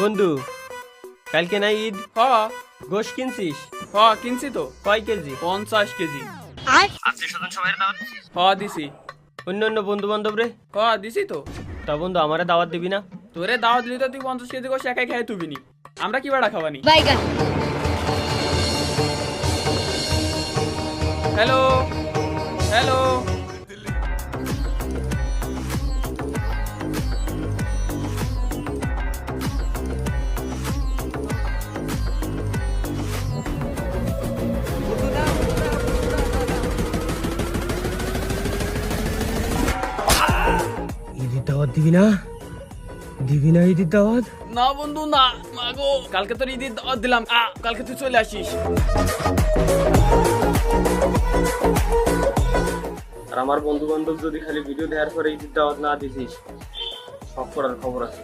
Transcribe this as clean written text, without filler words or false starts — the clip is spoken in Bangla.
বন্ধু, কালকে না ঈদ? হ গোশ কিনছিস? হ কিনছি তো। কয় কেজি? 50 কেজি। আত্মীয় স্বজন সবাই দাওয়াত দিছিস? হ দিছি। অন্য অন্য বন্ধু বান্ধব রে? হ দিছি তো। তা বন্ধু, আমারে দাওয়াত দিবি না? তোরে দাওয়াত দিলি তো তুই 50 কেজি গোশ একাই খাই তুবিনি। আমরা কি বাড়া খাবানি? বাইগান। Hello hello. ঈদের দাওয়াত দিবি না? দিবি না ঈদের দাওয়াত? না বন্ধু না, মাগো কালকে তোর ঈদের দাওয়াত দিলাম, কালকে তুই চলে আসিস। আর আমার বন্ধু বান্ধব যদি খালি ভিডিও দেওয়ার পরে ঈদের দাওয়াত না দিছিস, সব করার খবর আছে।